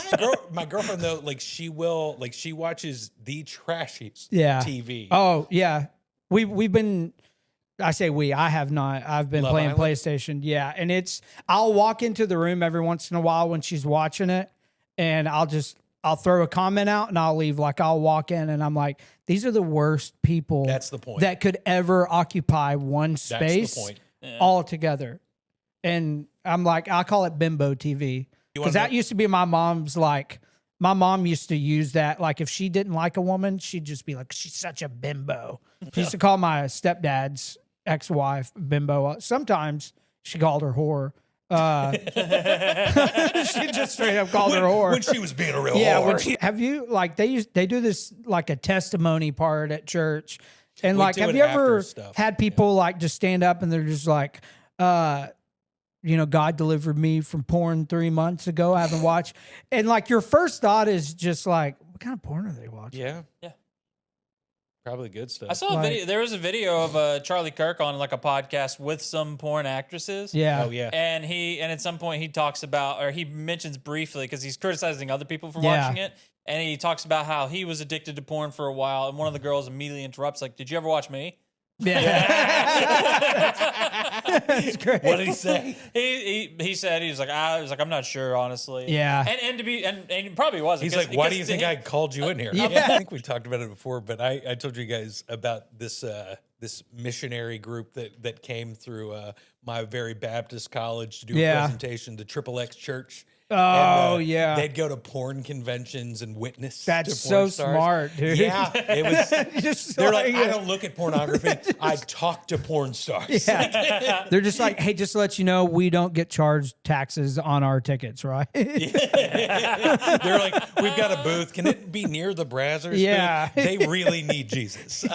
My girlfriend, though, like she watches the trashiest TV. Oh, yeah. We've been, I say I have not. I've been playing PlayStation. Yeah. And I'll walk into the room every once in a while when she's watching it, and I'll throw a comment out and I'll leave. Like I'll walk in and I'm like, these are the worst people. That's the point. That could ever occupy one space. That's the point. All together. And I'm like, I call it bimbo TV. Because that used to be my mom's my mom used to use that. Like if she didn't like a woman, she'd just be like, she's such a bimbo. She used to call my stepdad's ex-wife bimbo. Sometimes she called her whore. She just straight up called her whore when she was being a real whore. Have you like they do this like a testimony part at church, and We like do have it you ever after stuff, had people like just stand up and they're just like, you know, God delivered me from porn 3 months ago. I haven't watched, and like your first thought is just like, what kind of porn are they watching? Yeah. Yeah. Probably good stuff. I saw a video. There was a video of Charlie Kirk on like a podcast with some porn actresses. Yeah. Oh yeah. And at some point he talks about, or he mentions briefly, because he's criticizing other people for Yeah. watching it, and he talks about how he was addicted to porn for a while, and one of the girls immediately interrupts, like, "Did you ever watch me?" That's great. What did he say? He said he was like, I'm not sure, honestly. Yeah. And to be and he probably wasn't. He's like, why do you think I called you in here? Yeah. I think we talked about it before, but I told you guys about this this missionary group that came through my very Baptist college to do a presentation to Triple X Church. Oh, And, yeah. They'd go to porn conventions and witness. That's to so porn stars. smart, dude. Yeah, it was. Just They're like, I don't look at pornography. I talk to porn stars. Yeah. They're just like, hey, just to let you know, we don't get charged taxes on our tickets, right? They're like, we've got a booth. Can it be near the Brazzers? Yeah. booth? They really need Jesus.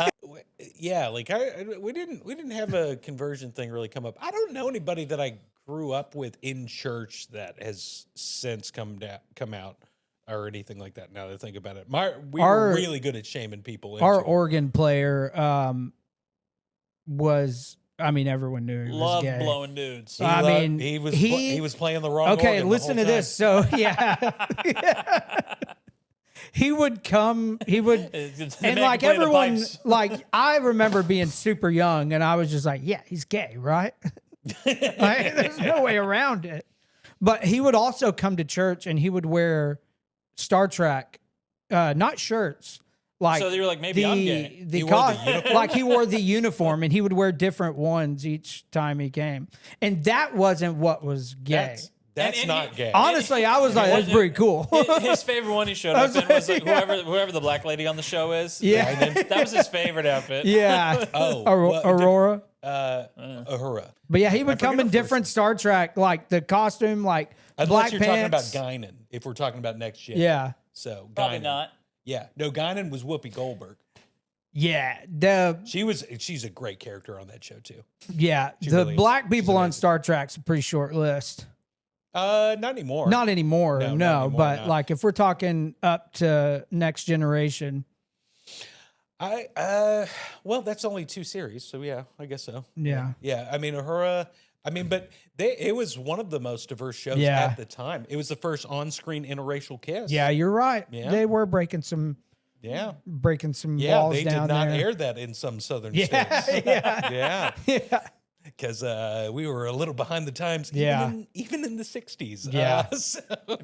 Yeah, like we didn't have a conversion thing really come up. I don't know anybody that I grew up with in church that has since come out or anything like that. Now that I think about it, we were really good at shaming people. Our organ player was, I mean, everyone knew he was love gay. blowing dudes. He was playing the wrong. Okay, organ listen the to whole this. So yeah. He would, and like everyone, like I remember being super young, and I was just like, yeah, he's gay, right? Like, there's no way around it. But he would also come to church, and he would wear Star Trek, not shirts. Like so you were like, maybe I'm gay. Like he wore the uniform, and he would wear different ones each time he came, and that wasn't what was gay. That's not gay. Honestly, I was like, that's pretty cool. His favorite one he showed up in was like whoever the black lady on the show is. Yeah. That was his favorite outfit. Yeah. Aurora. Uhura. But yeah, he would come in different Star Trek, like the costume, like Unless black you're pants. talking about Guinan, if we're talking about next gen. Yeah. So Probably Guinan. not. Yeah. No, Guinan was Whoopi Goldberg. Yeah. She's a great character on that show too. The really black people on Star Trek's a pretty short list. Not anymore. Not anymore, No, no. not anymore, But no. like if we're talking up to Next Generation. Well, that's only 2 series, so yeah, I guess so. Yeah. Yeah. I mean, Uhura. I mean, but it was one of the most diverse shows Yeah. at the time. It was the first on-screen interracial kiss. Yeah, you're right. Yeah. They were breaking some Yeah. walls They down did not there. air that in some southern Yeah. states. Yeah. Yeah. Because we were a little behind the times, even in the 60s. Yeah.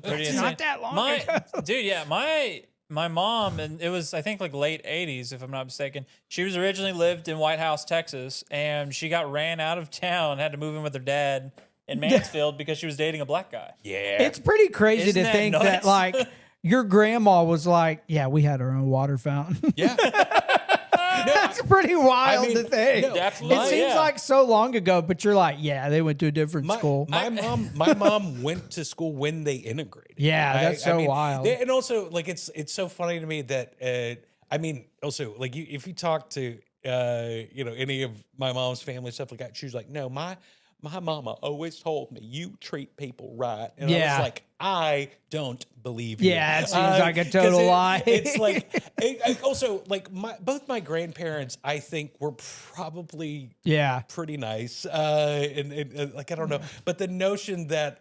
Pretty insane. Not that long ago. Dude, yeah, my mom, and it was I think like late 80s if I'm not mistaken. She was originally lived in White House, Texas, and she got ran out of town, had to move in with her dad in Mansfield because she was dating a black guy. Yeah. It's pretty crazy Isn't to that think nuts? that like your grandma was like, yeah, we had our own water fountain. Yeah. That's pretty wild to think. no, Absolutely, It seems yeah. like so long ago, but you're like, yeah, they went to a different school. My mom went to school when they integrated. Yeah, that's so wild. And also, like, it's so funny to me that I mean, also, like, if you talk to any of my mom's family stuff like that, she was like, no, my mama always told me you treat people right, and I was like, I don't believe you. Yeah, it seems like a total lie. It's like also like both my grandparents, I think, were probably pretty nice, and like I don't know, but the notion that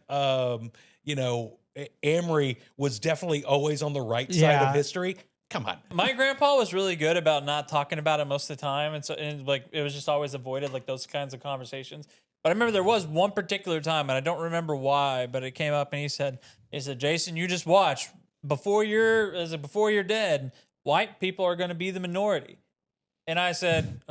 Amory was definitely always on the right side of history. Come on. My grandpa was really good about not talking about it most of the time, and like it was just always avoided, like those kinds of conversations. But I remember there was one particular time, and I don't remember why, but it came up, and he said, Jason, you just watch before you're dead, white people are going to be the minority. And I was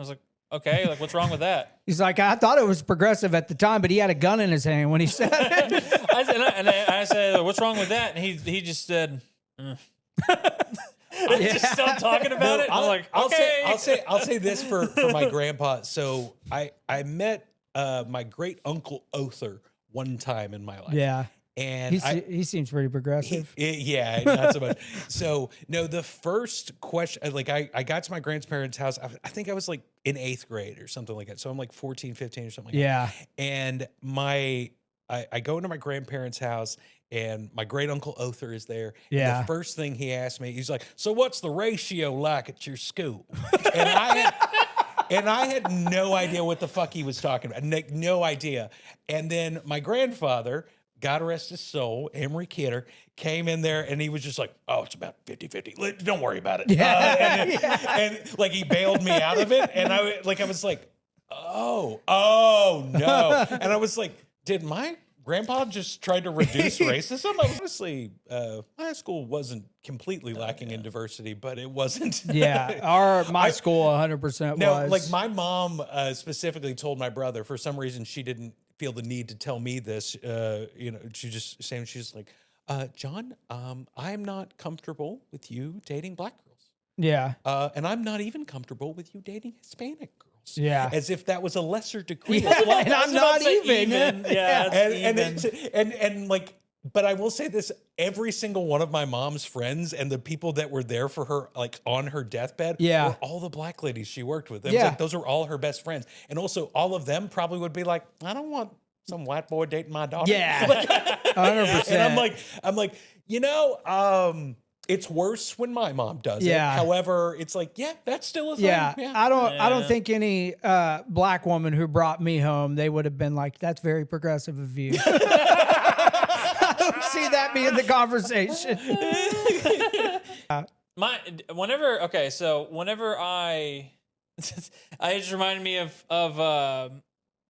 like, okay, like what's wrong with that? He's like, I thought it was progressive at the time, but he had a gun in his hand when he said it. I said, what's wrong with that? And he just said, I just stop talking about it. I'm like, okay. I'll say this for my grandpa. So I met my great uncle Other one time in my life. Yeah. And he seems pretty progressive. Yeah, not so much. So no, the first question, like I got to my grandparents' house. I think I was like in 8th grade or something like that. So I'm like 14, 15 or something like that. And I go into my grandparents' house and my great uncle Other is there. Yeah. And the first thing he asked me, he's like, "So what's the ratio like at your school?" And I had no idea what the fuck he was talking about. No idea. And then my grandfather, God rest his soul, Emery Kidder, came in there and he was just like, "Oh, it's about 50-50. Don't worry about it." And like he bailed me out of it. And I was like, oh no. And I was like, did my grandpa just try to reduce racism? Honestly, my school wasn't completely lacking in diversity, but it wasn't. Yeah, my school 100% No, was. like my mom specifically told my brother, for some reason she didn't feel the need to tell me this. She just saying, she's like, "John, I'm not comfortable with you dating black girls. Yeah. And I'm not even comfortable with you dating Hispanic girls." Yeah. As if that was a lesser degree. Yeah, and I'm not even. Yeah. And like, but I will say this, every single one of my mom's friends and the people that were there for her, like on her deathbed, were all the black ladies she worked with. It was like, those are all her best friends. And also all of them probably would be like, "I don't want some white boy dating my daughter." Yeah. Like, 100%. And I'm like, it's worse when my mom does it. However, it's like, that's still a thing. Yeah. I don't think any black woman who brought me home, they would have been like, "That's very progressive of you." I don't see that being the conversation. Whenever it just reminded me of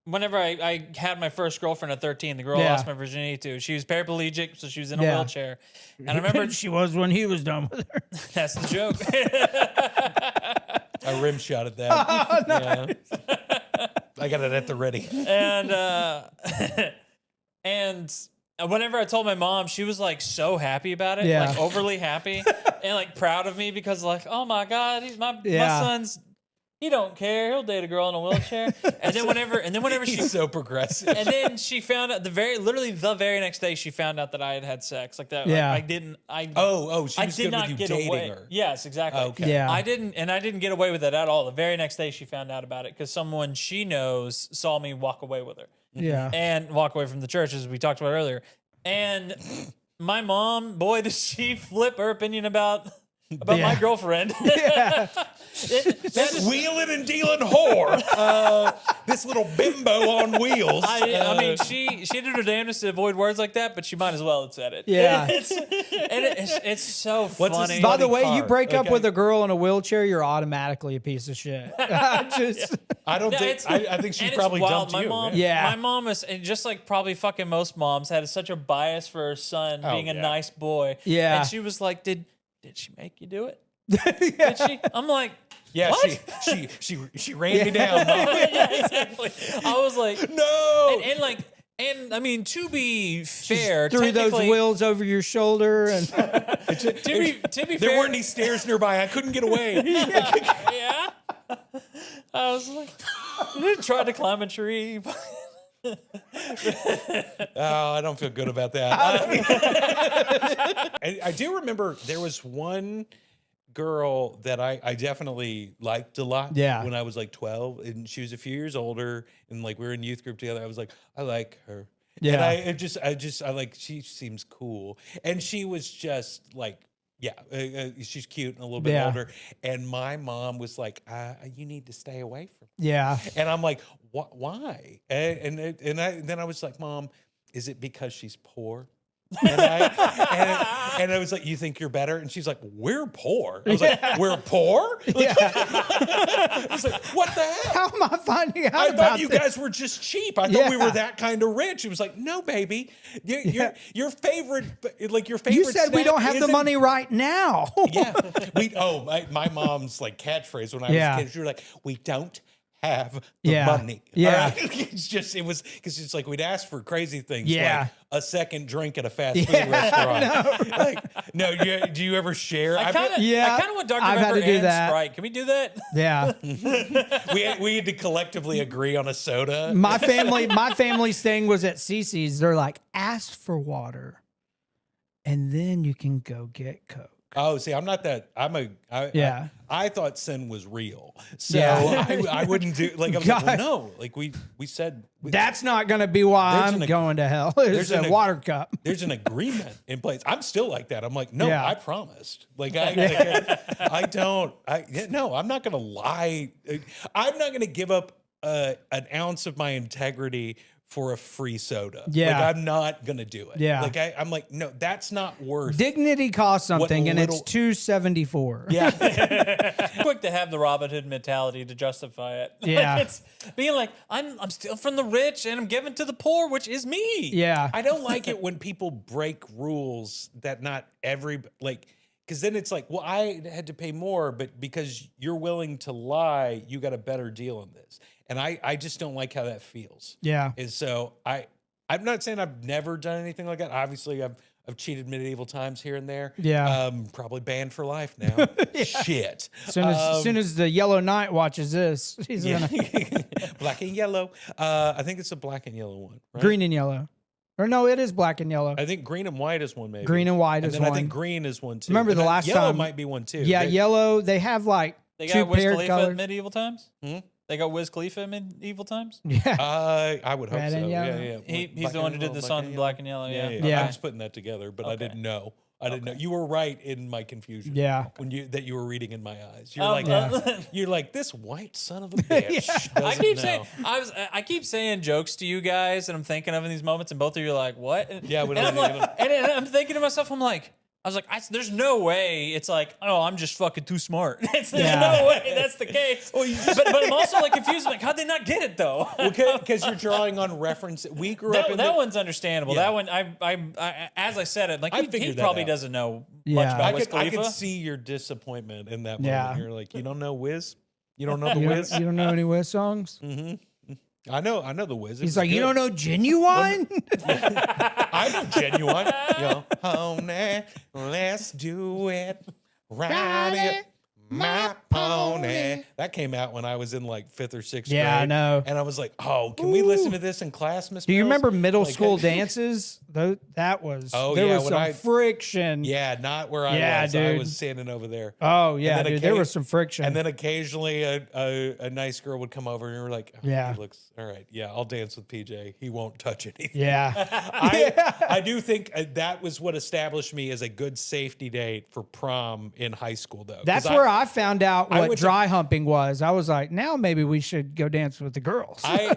whenever I had my first girlfriend at 13, the girl I lost my virginity to. She was paraplegic, so she was in a wheelchair. And I remember she was when he was done with her. That's the joke. I rim shot at that. Oh, nice. Yeah. I got it at the ready. And whenever I told my mom, she was like so happy about it, like overly happy and like proud of me because like, "Oh my God, my son's, he don't care. He'll date a girl in a wheelchair." And then whenever He's so progressive. And then she found out the very next day she found out that I had sex like that. Yeah. Like, she was did good not with you get dating away. her. Yes, exactly. Okay. Yeah. I didn't get away with it at all. The very next day she found out about it because someone she knows saw me walk away with her. Yeah. And walk away from the church, as we talked about earlier. And my mom, boy, did she flip her opinion about my girlfriend. Yeah. This wheeling and dealing whore. This little bimbo on wheels. I mean, she did her damnedest to avoid words like that, but she might as well have said it. Yeah. It's so funny. By the way, car? you break up with a girl in a wheelchair, you're automatically a piece of shit. I think she probably dumped you. My mom is, and just like probably fucking most moms, had such a bias for her son being a nice boy. Yeah. And she was like, Did she make you do it? Did she? I'm like, yeah, what? she ran me down. Mom. Yeah, exactly. I was like, no. And I mean, to be fair, threw those wheels over your shoulder, and to be there fair, weren't any stairs nearby. I couldn't get away. Yeah. I was like, I tried to climb a tree. I don't feel good about that. I do remember there was one girl that I definitly liked a lot when I was like 12, and she was a few years older, and like we were in youth group together. I was like, I like her. Yeah. And I like, she seems cool. And she was just like, she's cute and a little bit older. And my mom was like, you need to stay away from her. Yeah. And I'm like, why? And then I was like, Mom, is it because she's poor? And I was like, you think you're better? And she's like, we're poor. I was like, we're poor? I was like, what the hell? How am I finding out I about thought you this? guys were just cheap. I thought we were that kind of rich. She was like, no, baby. Your favorite, like your favorite You said we snack don't have the isn't- money right now. Yeah. My mom's like catchphrase when I was a kid, she was like, we don't have the money. Yeah. All right? It was because it's like we'd ask for crazy things. Yeah. Like a second drink at a fast food restaurant. No, do you ever share? I kind of want Dr. I've had Pepper to do and that. Sprite. Can we do that? Yeah. we had to collectively agree on a soda. My family's thing was at Cece's. They're like, ask for water, and then you can go get Coke. Oh, see, I'm not that. I thought sin was real, so Yeah. I wouldn't do like. I was like, well, no, like we said That's not going to be why I'm going to hell. There's a water cup. There's an agreement in place. I'm still like that. I'm like, no, Yeah. I promised. Like I'm not going to lie. I'm not going to give up an ounce of my integrity for a free soda. Yeah. Like I'm not going to do it. Yeah. Like I'm like, no, that's not worth Dignity costs something, and it's $2.74. Yeah. Quick to have the Robin Hood mentality to justify it. Yeah. It's being like, I'm still from the rich and I'm giving to the poor, which is me. Yeah. I don't like it when people break rules that not every like because then it's like, well, I had to pay more, but because you're willing to lie, you got a better deal on this. And I just don't like how that feels. Yeah. And so I'm not saying I've never done anything like that. Obviously, I've cheated medieval times here and there. Yeah. Probably banned for life now. Shit. As soon as the Yellow Knight watches this, he's Yeah. gonna Black and yellow. I think it's a black and yellow one. Right? green and yellow. Or no, it is black and yellow. I think green and white is one, maybe. Green and white is then one. I think green is one too. Remember And the then last yellow time- might be one too. Yeah, yellow. They have like They two got Wiz paired Khalifa colors. in medieval times? Hmm? They got Wiz Khalifa in medieval times? Yeah. I would hope Red so. and yellow. Yeah. He's Black the and one who did yellow, the song Black and Yellow, yeah. Yeah. I was putting that together, but I Okay. didn't know. I didn't know. You were right in my confusion. Yeah. When you were reading in my eyes. You're you're like this white son of a bitch. I keep saying I keep saying jokes to you guys and I'm thinking of in these moments and both of you are like, what? Yeah, we and don't I'm like, and I'm thinking to myself, I was like, there's no way it's like, oh, I'm just fucking too smart. There's no way that's the case. But I'm also like confused, like, how'd they not get it though? Because you're drawing on reference. We grew up in that one's understandable. Yeah. That one, I as I said it, like I he figured that probably out. doesn't know Yeah. much about Wiz I Khalifa. could see your disappointment in that Yeah. moment. You're like, you don't know Wiz? You don't know the You Wiz? don't, you don't know any Wiz songs? I know the Wiz. He's like, you don't know Genuine? I know Genuine. Yo, honey, let's do it. Ride it, my pony. That came out when I was in like 5th or 6th grade. Yeah, I know. And I was like, oh, can we listen to this in class, Miss Do you Mills? remember middle Like, school dances? That was Oh, there yeah, was when some friction. Yeah, not where I Yeah, was. I dude. was standing over there. Oh yeah, then dude. There was some friction. And then occasionally a nice girl would come over and you're like, oh, Yeah. he looks all right. Yeah, I'll dance with PJ. He won't touch anything. yeah. I do think that was what established me as a good safety date for prom in high school, though. That's where I found out I what went to- dry humping was. I was like, now maybe we should go dance with the girls. I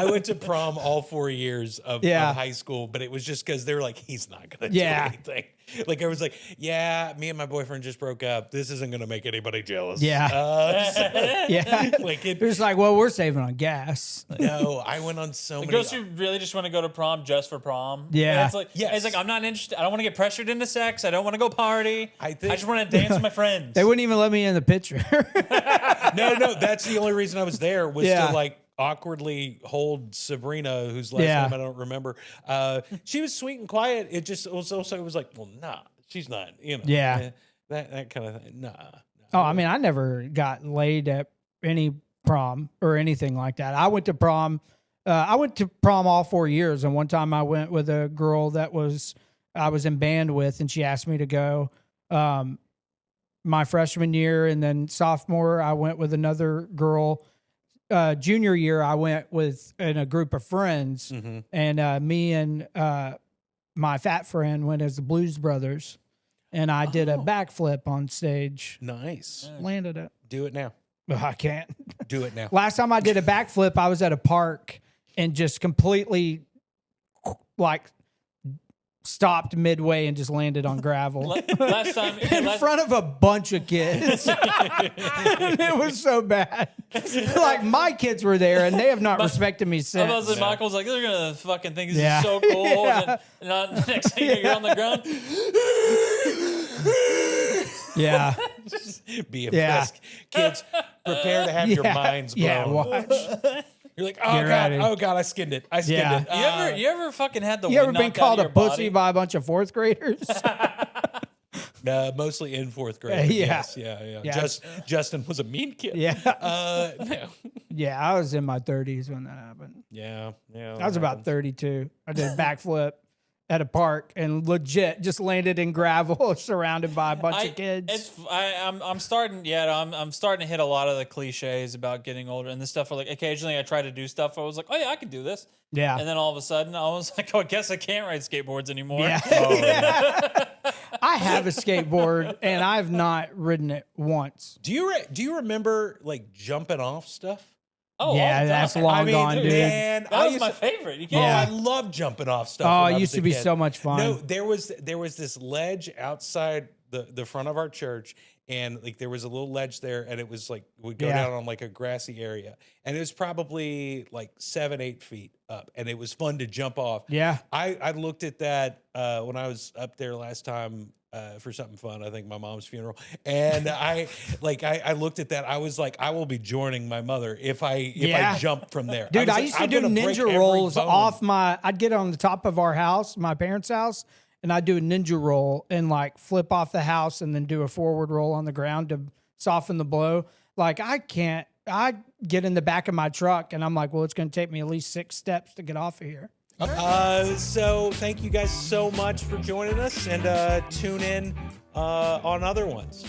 went to prom all 4 years of high school, but it was just because they were like, he's not going to do anything. Like I was like, yeah, me and my boyfriend just broke up. This isn't going to make anybody jealous. Yeah. Yeah. Like It was like, well, we're saving on gas. no, I went on so many. Girls who really just want to go to prom just for prom. Yeah. And it's like, Yes. it's like I'm not interested. I don't want to get pressured into sex. I don't want to go party. I just want to dance with my friends. They wouldn't even let me in the picture. No, that's the only reason I was there was Yeah. to like awkwardly hold Sabrina, whose last name I don't remember. She was sweet and quiet. It just was also, it was like, well, nah, she's not, you know. Yeah. That kind of thing. Nah. Oh, I mean, I never got laid at any prom or anything like that. I went to prom. I went to prom all 4 years, and one time I went with a girl that I was in band with, and she asked me to go. My freshman year, and then sophomore, I went with another girl. Junior year, I went in a group of friends, and me and my fat friend went as the Blues Brothers, and I did a backflip on stage. Nice. Landed it. Do it now. Oh, I can't. Do it now. Last time I did a backflip, I was at a park and just completely like stopped midway and just landed on gravel Last time, in front of a bunch of kids. And it was so bad. Like my kids were there and they have not respected me I was since. like, Michael's like, they're gonna fucking think this Yeah. is so cool. Yeah. And then, next thing you're on the ground. Yeah. Being Yeah. frisked. Kids, prepare to have your minds blown. Yeah, watch. You're like, Get ready. oh God, I skinned it. I skinned Yeah. it. You ever fucking had the You ever wind been knocked called out a of your pussy body? by a bunch of fourth graders? Mostly in fourth grade. Yeah. Yes, yeah. Justin was a mean kid. Yeah. No. Yeah, I was in my 30s when that happened. Yeah. I was about 32. I did a backflip at a park and legit just landed in gravel surrounded by a bunch of kids. I'm starting to hit a lot of the cliches about getting older and this stuff. Like occasionally I try to do stuff. I was like, oh yeah, I can do this. Yeah. And then all of a sudden I was like, oh, I guess I can't ride skateboards anymore. Yeah. I have a skateboard and I've not ridden it once. Do you remember like jumping off stuff? Oh, Yeah, all the time. that's long gone, dude. Man, That was my favorite. You can't. Yeah. I love jumping off stuff. Oh, when it I used was to a be kid. so much fun. No, there was this ledge outside the front of our church, and like there was a little ledge there, and it was like would go Yeah. down on like a grassy area, and it was probably like 7-8 feet up, and it was fun to jump off. Yeah. I looked at that when I was up there last time. For something fun, I think my mom's funeral, and I looked at that. I was like, I will be joining my mother if I jump from there. Dude, I was used like, to I'm do gonna break ninja every rolls bone. off I'd get on the top of our house, my parents' house, and I'd do a ninja roll and like flip off the house and then do a forward roll on the ground to soften the blow. Like I get in the back of my truck and I'm like, well, it's going to take me at least 6 steps to get off of here. So thank you guys so much for joining us, and tune in on other ones.